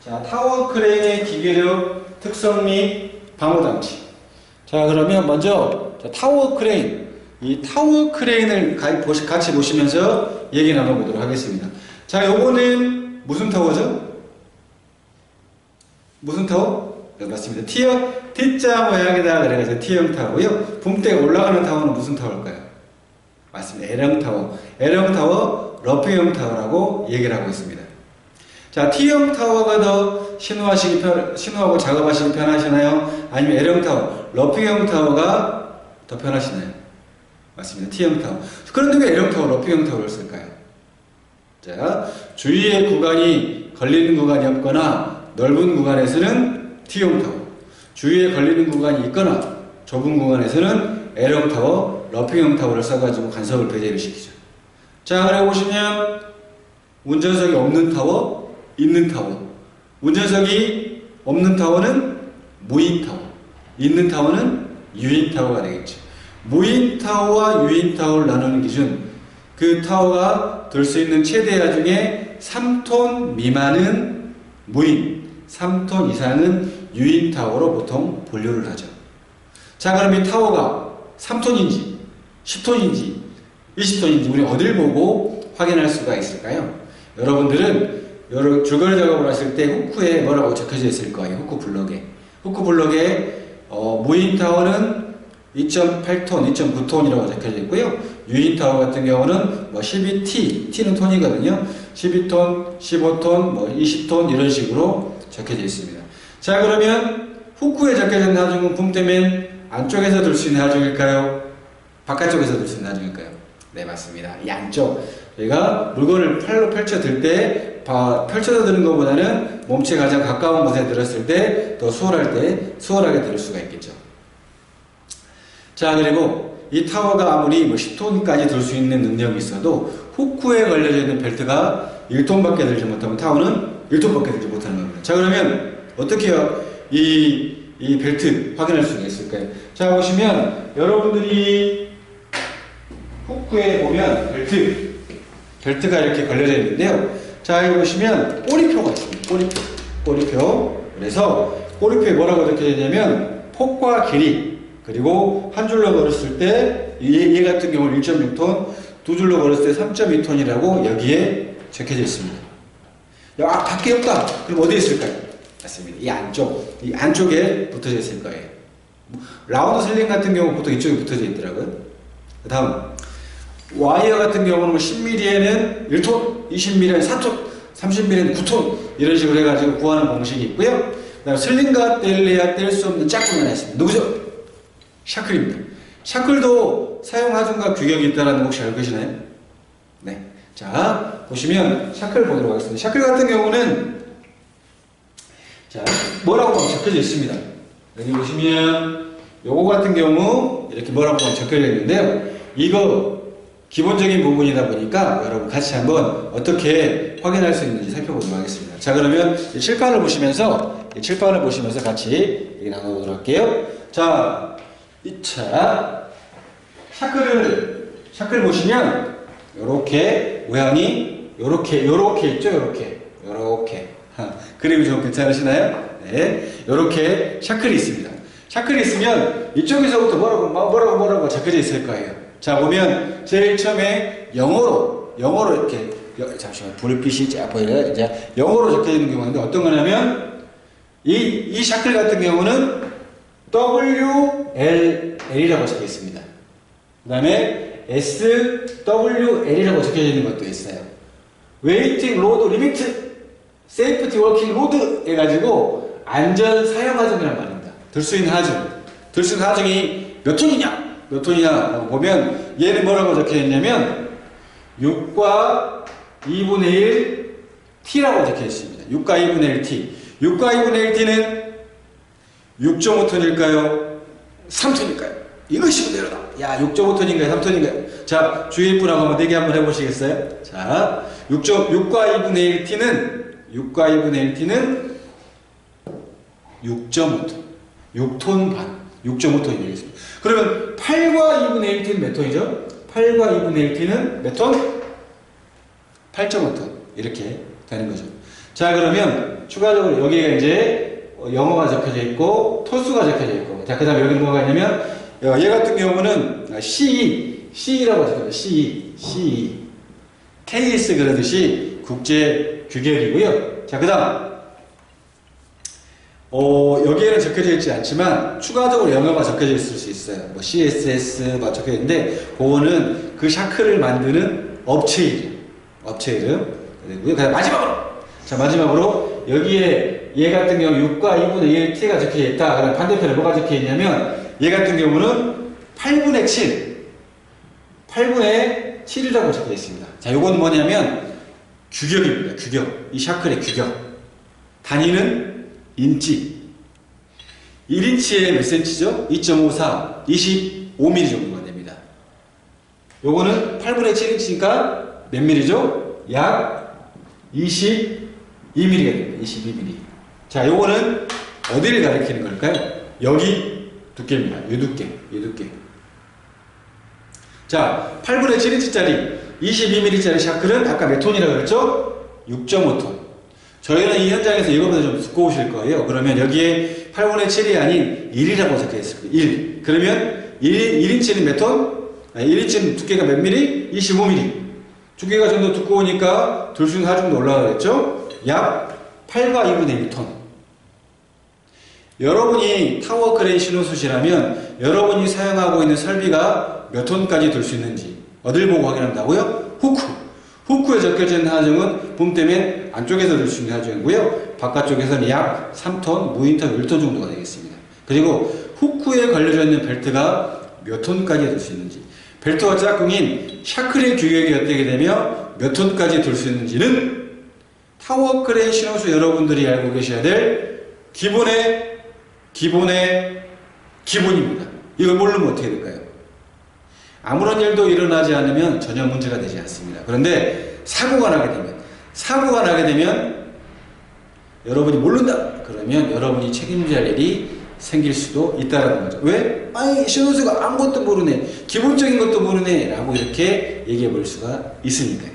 자, 타워 크레인의 기계력 특성 및 방호 장치. 자, 그러면 먼저 타워 크레인. 이 타워 크레인을 같이 보시면서 얘기 나눠보도록 하겠습니다. 자, 요거는 무슨 타워죠? 무슨 타워? 네, 맞습니다. T자 모양이다 그래가지고 T형 타워고요. 붕대가 올라가는 타워는 무슨 타워일까요? 맞습니다. L형 타워. L형 타워, 러프형 타워라고 얘기를 하고 있습니다. 자, T형 타워가 더 신호하고 작업하시기 편하시나요? 아니면 L형 타워, 러프형 타워가 더 편하시나요? 맞습니다. T형 타워. 그런데 왜 L형 타워, 러프형 타워를 쓸까요? 자, 주위에 구간이 걸리는 구간이 없거나 넓은 구간에서는 T형 타워, 주위에 걸리는 구간이 있거나 좁은 구간에서는 L형 타워, 러프형 타워를 써가지고 간섭을 배제를 시키죠. 자, 그래 보시면 운전석이 없는 타워, 있는 타워. 운전석이 없는 타워는 무인 타워, 있는 타워는 유인 타워가 되겠죠. 무인 타워와 유인 타워를 나누는 기준, 그 타워가 들 수 있는 최대 하중에 3톤 미만은 무인, 3톤 이상은 유인 타워로 보통 분류를 하죠. 자, 그럼 이 타워가 3톤인지 10톤인지 20톤인지 우리 어딜 보고 확인할 수가 있을까요? 여러분들은 여러 줄거리 작업을 하실 때 후크에 뭐라고 적혀져 있을 거예요. 후크 블럭에 무인 타워는 2.8톤, 2.9톤이라고 적혀져 있고요. 유인 타워 같은 경우는 뭐 12T, T는 톤이거든요. 12톤, 15톤, 뭐 20톤 이런 식으로 적혀져 있습니다. 자, 그러면 후크에 적혀져 있는 하중은 붐테면 안쪽에서 들 수 있는 하중일까요? 바깥쪽에서 들 수 있는 하중일까요? 네, 맞습니다. 이 안쪽. 저희가 물건을 팔로 펼쳐 들 때 펼쳐서 드는 것보다는 몸체에 가장 가까운 곳에 들었을 때 더 수월하게 들을 수가 있겠죠. 자, 그리고 이 타워가 아무리 뭐 10톤까지 들 수 있는 능력이 있어도 후크에 걸려져 있는 벨트가 1톤밖에 들지 못하면 타워는 1톤밖에 들지 못하는 겁니다. 자, 그러면 어떻게 해요? 이 벨트 확인할 수가 있을까요? 자, 보시면 여러분들이 후크에 보면 벨트가 이렇게 걸려져 있는데요. 자, 여기 보시면 꼬리표가 있습니다. 꼬리표. 그래서 꼬리표에 뭐라고 적혀져 있냐면 폭과 길이, 그리고 한 줄로 걸었을 때 얘 같은 경우는 1.6톤, 두 줄로 걸었을 때 3.2톤이라고 여기에 적혀져 있습니다. 야, 밖에 없다. 그럼 어디에 있을까요? 맞습니다. 이 안쪽에 붙어져 있을 거예요. 라운드 슬링 같은 경우 보통 이쪽에 붙어져 있더라고요. 그 다음 와이어 같은 경우는 10mm에는 1톤, 20mm에는 4톤, 30mm에는 9톤 이런 식으로 해가지고 구하는 방식이 있고요. 그 다음 슬링과 뗄래야 뗄 수 없는 짝꿍이 하나 있습니다. 누구죠? 샤클입니다. 샤클도 사용 하중과 규격이 있다는 거 혹시 알고 계시나요? 네. 자, 보시면 샤클 보도록 하겠습니다. 샤클 같은 경우는 자, 뭐라고 적혀져 있습니다. 여기 보시면 요거 같은 경우 이렇게 뭐라고 적혀져 있는데요. 이거 기본적인 부분이다 보니까 여러분 같이 한번 어떻게 확인할 수 있는지 살펴보도록 하겠습니다. 자, 그러면 이 칠판을 보시면서 같이 얘기 나눠보도록 할게요. 자, 2차 샤클 보시면 요렇게 모양이 요렇게 있죠. 요렇게 그림이 좀 괜찮으시나요? 네, 요렇게 샤클이 있습니다. 샤클이 있으면 이쪽에서부터 뭐라고 적혀져 있을 거예요. 자, 보면 제일 처음에 영어로 이렇게 잠시만 불빛이 쫙 보여요. 이제 영어로 적혀 있는 경우인데 어떤 거냐면 이 샤클 같은 경우는 WLL이라고 적혀 있습니다. 그 다음에 SWL이라고 적혀 있는 것도 있어요. 웨이팅 로드 리미트 세이프티 워킹 로드 해가지고 안전 사용 하중이란 말입니다. 들 수 있는 하중이 몇 톤이냐라고 보면 얘는 뭐라고 적혀 있냐면 6과 2분의 1 T라고 적혀 있습니다. 6과 2분의 1 T. 6과 2분의 1 T는 6.5톤일까요? 3톤일까요? 이것이 문제로다. 야, 6.5톤인가요? 3톤인가요? 자, 주위의 분하고 한번 대기 한번 해보시겠어요? 자, 6과 2분의 1 T는 6.5톤. 6톤 반. 6.5톤이 되겠습니다. 그러면 8과 2분의 1T는 몇 톤이죠? 8과 2분의 1T는 몇 톤? 8.5톤. 이렇게 되는 거죠. 자, 그러면 추가적으로 여기가 이제 영어가 적혀져 있고 토수가 적혀져 있고, 자, 그 다음에 여기 뭐가 있냐면 얘 같은 경우는 CE라고 적혀져 있어요. CE KS 그러듯이 국제 규격이고요. 자, 그 다음 여기에는 적혀져 있지 않지만 추가적으로 영어가 적혀져 있을 수 있어요. 뭐 CSS 막 적혀져 있는데 그거는 그 샤크를 만드는 업체 이름 그리고요. 그다음 마지막으로 여기에 얘 같은 경우 6과 2분의 1 t가 적혀져 있다. 그다음 반대편에 뭐가 적혀 있냐면 얘 같은 경우는 8분의 7이라고 적혀 있습니다. 자, 요건 뭐냐면 규격입니다. 규격. 이 샤클의 규격. 단위는 인치. 1인치에 몇 cm죠? 2.54, 25mm 정도가 됩니다. 요거는 8분의 7인치니까 몇 mm죠? 약 22mm가 됩니다. 22mm. 자, 요거는 어디를 가리키는 걸까요? 여기 두께입니다. 요 두께. 자, 8분의 7인치짜리 22mm짜리 샤클은 아까 몇 톤이라고 그랬죠? 6.5톤. 저희는 이 현장에서 이거보다 좀 두꺼우실 거예요. 그러면 여기에 8분의 7이 아닌 1이라고 적혀 있습니다. 1. 그러면 1인치는 몇 톤? 1인치는 두께가 몇 mm? 25mm. 두께가 좀 더 두꺼우니까 돌sun 하중도 올라가겠죠? 약 8과 2분의 1톤. 여러분이 타워 크레인 신호수시라면 여러분이 사용하고 있는 설비가 몇 톤까지 들 수 있는지 어딜 보고 확인한다고요? 후크에 적혀져 있는 하중은 붐대맨 안쪽에서 들 수 있는 하중이고요. 바깥쪽에서는 약 3톤, 무인턴 1톤 정도가 되겠습니다. 그리고 후크에 걸려져 있는 벨트가 몇 톤까지 들 수 있는지, 벨트와 짝꿍인 샤클의 규격이 어떻게 되며 몇 톤까지 들 수 있는지는 타워 크레인 신호수 여러분들이 알고 계셔야 될 기본입니다. 이걸 모르면 어떻게 될까요? 아무런 일도 일어나지 않으면 전혀 문제가 되지 않습니다. 그런데 사고가 나게 되면 여러분이 모른다. 그러면 여러분이 책임져야 할 일이 생길 수도 있다라는 거죠. 왜? 아니, 신호수가 아무것도 모르네. 기본적인 것도 모르네. 라고 이렇게 얘기해 볼 수가 있으니까요.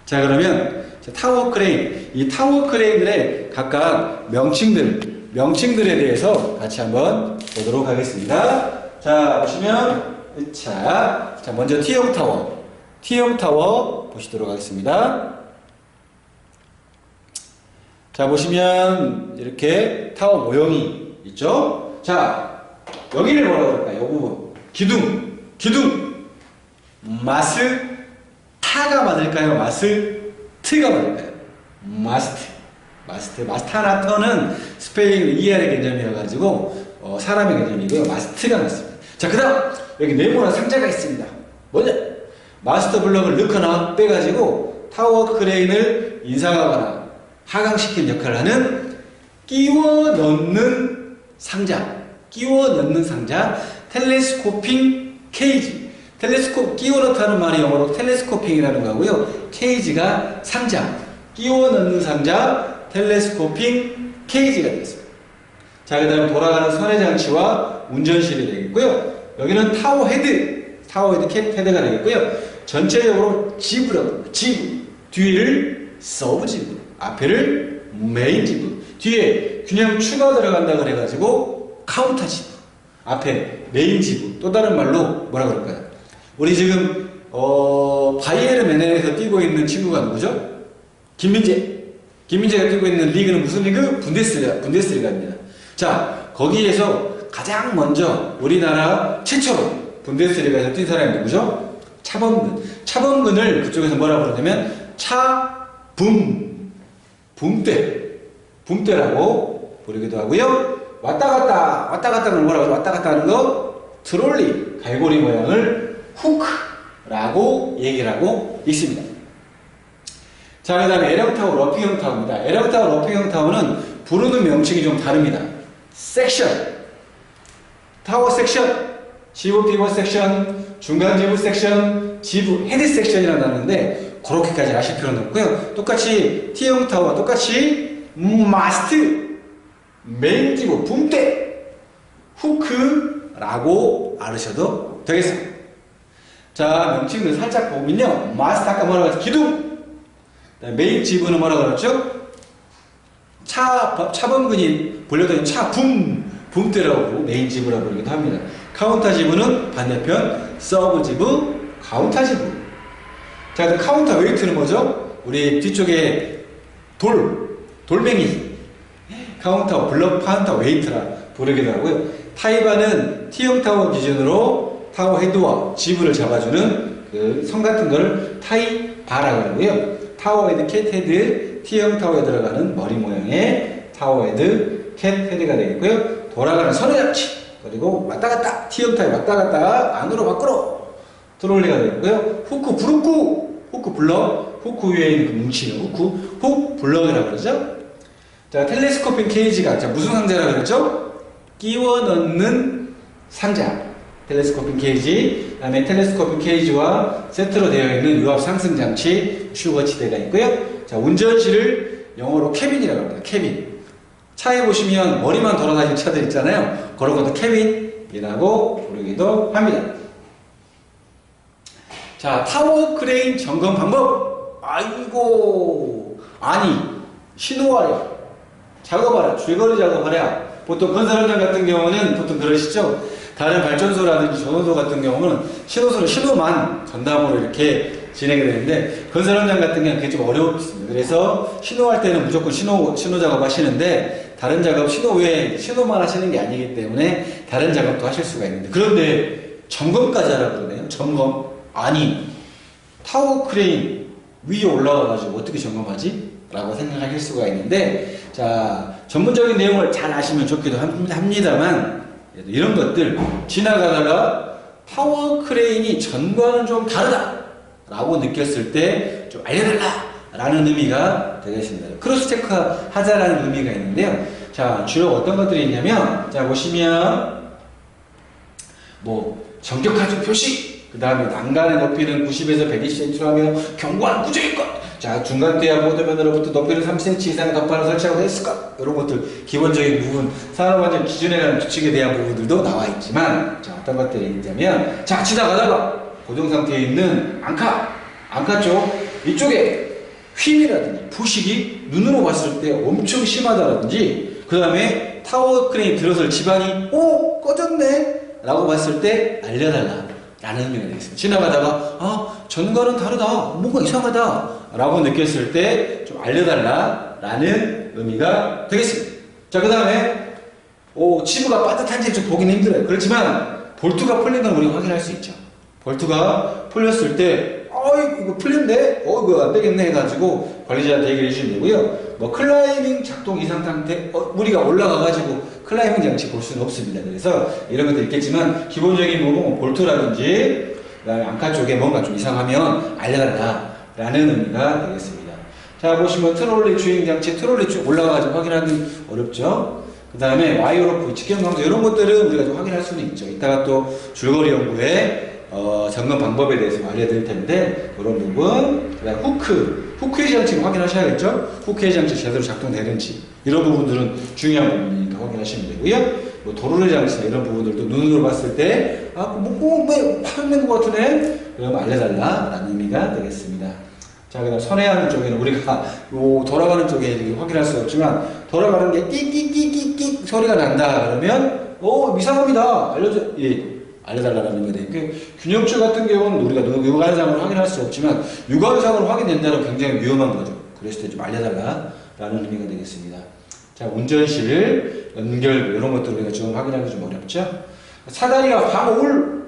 자, 그러면 타워 크레인. 이 타워 크레인들의 각각 명칭들에 대해서 같이 한번 보도록 하겠습니다. 자, 보시면 자, 먼저 T형 타워 보시도록 하겠습니다. 자, 보시면 이렇게 타워 모형이 있죠? 자, 여기를 뭐라고 할까요? 이 부분. 기둥. 마스타가 맞을까요? 마스트가 맞을까요? 마스타나터는 스페인 ER의 개념이어가지고 사람의 개념이고요. 마스트가 맞습니다. 자, 그 다음 여기 네모난 상자가 있습니다. 뭐냐? 마스터 블럭을 넣거나 빼가지고 타워 크레인을 인상하거나 하강시키는 역할을 하는 끼워 넣는 상자, 텔레스코핑 케이지. 끼워 넣다는 말이 영어로 텔레스코핑이라는 거고요. 케이지가 상자, 끼워 넣는 상자, 텔레스코핑 케이지가 되겠습니다. 자, 그 다음에 돌아가는 선의 장치와 운전실이 되겠고요. 여기는 타워 헤드 헤드가 되겠고요. 전체적으로 지브라고, 뒤를 서브 지브, 앞에를 메인 지브, 뒤에 균형 추가 들어간다 그래가지고 카운터 지브, 앞에 메인 지브, 또 다른 말로 뭐라 그럴까요? 우리 지금 바이에른 뮌헨에서 뛰고 있는 친구가 누구죠? 김민재가 뛰고 있는 리그는 무슨 리그? 분데스리가입니다. 자, 거기에서 가장 먼저 우리나라 최초로 분데스리가에서 뛴 사람이 누구죠? 차범근을 그쪽에서 뭐라고 그러냐면 붐대라고 부르기도 하고요. 왔다 갔다는 뭐라고 하죠? 왔다 갔다 하는 거 트롤리, 갈고리 모양을 후크라고 얘기를 하고 있습니다. 자, 그 다음에 L형타워, 러핑형 타워입니다. L형타워, 러핑형 타워는 부르는 명칭이 좀 다릅니다. 타워 섹션, 지부 피벗 섹션, 중간 지부 섹션, 지부 헤드 섹션이라고 나누는데 그렇게까지 아실 필요는 없고요. 똑같이 T형 타워와 똑같이 마스트, 메인 지부, 붐대, 후크라고 알으셔도 되겠습니다. 자, 명칭을 살짝 보면요. 마스트 아까 뭐라고 했죠? 기둥. 메인 지부는 뭐라고 그랬죠? 차범근이 불려다니는 붐대라고 메인 지브라고 부르기도 합니다. 카운터 지브는 반대편 서브 지브, 카운터 지브. 자, 그 카운터 웨이트는 뭐죠? 우리 뒤쪽에 돌멩이. 카운터, 블럭 카운터 웨이트라 부르기도 하고요. 타이바는 T형 타워 기준으로 타워 헤드와 지브를 잡아주는 그 선 같은 걸 타이바라고 하고요. 타워 헤드, 캣 헤드, T형 타워에 들어가는 머리 모양의 타워 헤드, 캣 헤드가 되겠고요. 돌아가는 선의 장치, 그리고 왔다 갔다, T형 타워 왔다 갔다, 안으로 밖으로 트롤리가 되겠고요. 후크, 후크 블럭, 후크 위에 있는 그 뭉치는 훅 블럭이라고 그러죠. 자, 텔레스코핑 케이지가, 자, 무슨 상자라고 그랬죠? 끼워 넣는 상자. 텔레스코핑 케이지, 그 다음에 텔레스코핑 케이지와 세트로 되어 있는 유압 상승 장치, 슈거치대가 있고요. 자, 운전실을 영어로 캐빈이라고 합니다. 캐빈. 차에 보시면 머리만 돌아다니는 차들 있잖아요. 그런 것도 캐빈이라고 부르기도 합니다. 자, 타워 크레인 점검 방법. 아이고, 아니, 신호하랴, 작업하랴, 줄거리 작업하랴. 보통 건설 현장 같은 경우는 보통 그러시죠? 다른 발전소라든지 전원소 같은 경우는 신호만 전담으로 이렇게 진행이 되는데, 건설 현장 같은 경우는 그게 좀 어렵습니다. 그래서 신호할 때는 무조건 신호 작업 하시는데, 다른 작업, 신호 외에 신호만 하시는 게 아니기 때문에 다른 작업도 하실 수가 있는데, 그런데 점검까지 하라고 그러네요. 점검. 아니, 타워 크레인 위에 올라가가지고 어떻게 점검하지? 라고 생각하실 수가 있는데, 자, 전문적인 내용을 잘 아시면 좋기도 합니다만, 이런 것들 지나가다가 타워 크레인이 전과는 좀 다르다 라고 느꼈을 때 좀 알려달라 라는 의미가 되겠습니다. 크로스 체크 하자라는 의미가 있는데요. 자, 주로 어떤 것들이 있냐면, 자, 보시면 뭐 전격 하중 표시, 그 다음에 난간의 높이는 90에서 120cm로 하며 경고한 구조일 것. 자, 중간대와 보도면으로부터 높이를 3cm 이상의 덧판을 설치하고 했을까? 이런 것들, 기본적인 부분, 산업안전 기준에 관한 규칙에 대한 부분들도 나와 있지만, 자, 어떤 것들이 있냐면, 자, 지나가다가 고정 상태에 있는 앙카 쪽, 이쪽에 휨이라든지 부식이 눈으로 봤을 때 엄청 심하다라든지, 그 다음에 타워 크레인 들어설 집안이, 꺼졌네? 라고 봤을 때 알려달라 라는 의미가 되겠습니다. 지나가다가, 전과는 다르다, 뭔가 이상하다 라고 느꼈을 때 좀 알려달라 라는 의미가 되겠습니다. 자, 그 다음에 지브가 빠듯한지 좀 보기는 힘들어요. 그렇지만 볼트가 풀린 건 우리가 확인할 수 있죠. 볼트가 풀렸을 때 이거 풀렸네? 이거 안 되겠네 해가지고 관리자한테 얘기를 해주시면 되고요. 뭐 클라이밍 작동 이상 상태, 우리가 올라가가지고 클라이밍 장치 볼 수는 없습니다. 그래서 이런 것도 있겠지만, 기본적인 부분 볼트라든지 그다음에 앙카 쪽에 뭔가 좀 이상하면 알려달라 라는 의미가 되겠습니다. 자, 보시면 트롤리 주행 장치, 트롤리 쭉 올라가가지고 확인하기 어렵죠. 그 다음에 와이어로프, 직경 강도 이런 것들은 우리가 좀 확인할 수는 있죠. 이따가 또 줄거리 연구에 점검 방법에 대해서 알려드릴 텐데, 그런 부분, 그 다음에 후크 해지 장치는 확인하셔야겠죠? 후크 해지 장치 제대로 작동되는지, 이런 부분들은 중요한 부분이니까 확인하시면 되고요. 뭐 도로의 장치나 이런 부분들도 눈으로 봤을 때, 왜 파손된 것 같으네? 그러면 알려달라 라는 의미가 되겠습니다. 자, 그 다음 선회하는 쪽에는 우리가 돌아가는 쪽에 확인할 수 없지만, 돌아가는 게 끽끽끽끽 소리가 난다 그러면 이상합니다 알려달라는 의미가 되니까, 균형줄 같은 경우는 우리가 육안상으로 확인할 수 없지만 육안상으로 확인된다면 굉장히 위험한 거죠. 그랬을 때 좀 알려달라라는 의미가 되겠습니다. 자, 운전실 연결 이런 것들 우리가 좀 확인하기 좀 어렵죠. 사다리와 방울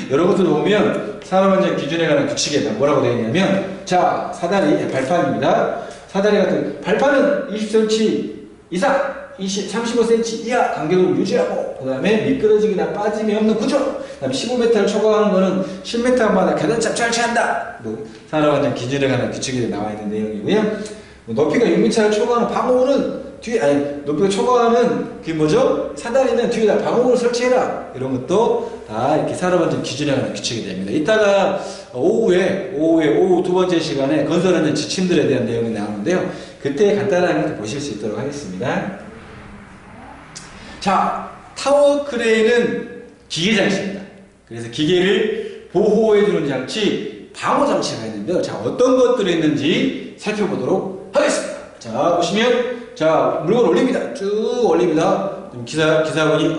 이런 것들 보면 산업안전 기준에 관한 규칙에 뭐라고 되어 있냐면, 자, 사다리 발판입니다. 사다리 같은 발판은 20cm 이상 35cm 이하 간격을 유지하고, 그 다음에 미끄러지기나 빠짐이 없는 구조, 그 다음에 15m를 초과하는 거는 10m마다 계단cap 설치한다. 산업안전 기준에 관한 규칙이 나와 있는 내용이고요. 높이가 6m를 초과하는 방호는 높이가 초과하는 그게 뭐죠? 사다리는 뒤에다 방호를 설치해라. 이런 것도 다 이렇게 산업안전 기준에 관한 규칙이 됩니다. 이따가 오후 두 번째 시간에 건설하는 지침들에 대한 내용이 나오는데요. 그때 간단하게 보실 수 있도록 하겠습니다. 자, 타워 크레인은 기계 장치입니다. 그래서 기계를 보호해주는 장치, 방호 장치가 있는데요. 자, 어떤 것들이 있는지 살펴보도록 하겠습니다. 자, 보시면 자, 물건 올립니다. 쭉 올립니다. 기사분이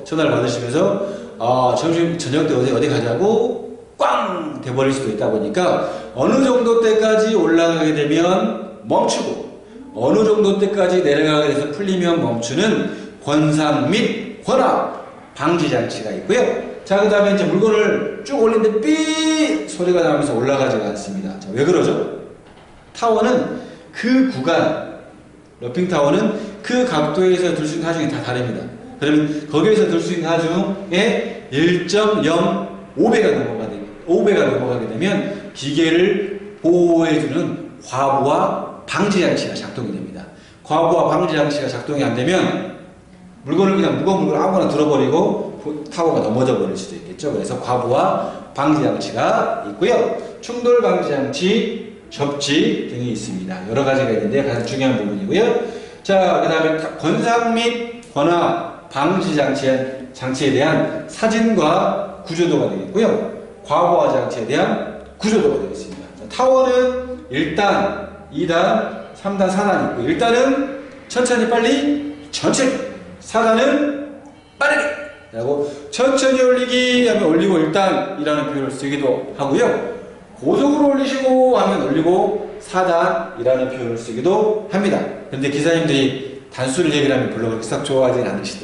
전화를 받으시면서 저녁 때 어디 가자고 꽝 돼버릴 수도 있다 보니까 어느 정도 때까지 올라가게 되면 멈추고 어느 정도 때까지 내려가게 돼서 풀리면 멈추는 권상 및 권합 방지 장치가 있고요. 자, 그 다음에 이제 물건을 쭉 올리는데 삐 소리가 나면서 올라가지가 않습니다. 자, 왜 그러죠? 타워는 그 구간, 러핑 타워는 그 각도에서 들 수 있는 하중이 다 다릅니다. 그러면 거기에서 들 수 있는 하중에 1.05배가 넘어가게 되면 기계를 보호해주는 과부하 방지 장치가 작동이 됩니다. 과부하 방지 장치가 작동이 안 되면 물건을 그냥 무거운 물건을 아무거나 들어버리고 타워가 넘어져 버릴 수도 있겠죠. 그래서 과부하 방지 장치가 있고요. 충돌 방지 장치, 접지 등이 있습니다. 여러 가지가 있는데 가장 중요한 부분이고요. 자, 그 다음에 권상 및 권합 방지 장치에 대한 사진과 구조도가 되겠고요. 과부하 장치에 대한 구조도가 되겠습니다. 자, 타워는 1단, 2단, 3단, 4단 있고 1단은 천천히 빨리 천천히 4단은 빠르게 라고 천천히 올리기 하면 올리고 1단이라는 표현을 쓰기도 하고요. 고속으로 올리시고 하면 올리고 4단이라는 표현을 쓰기도 합니다. 그런데 기사님들이 단수를 얘기를 하면 별로 그렇게 썩 좋아하지는 않으시더라고요.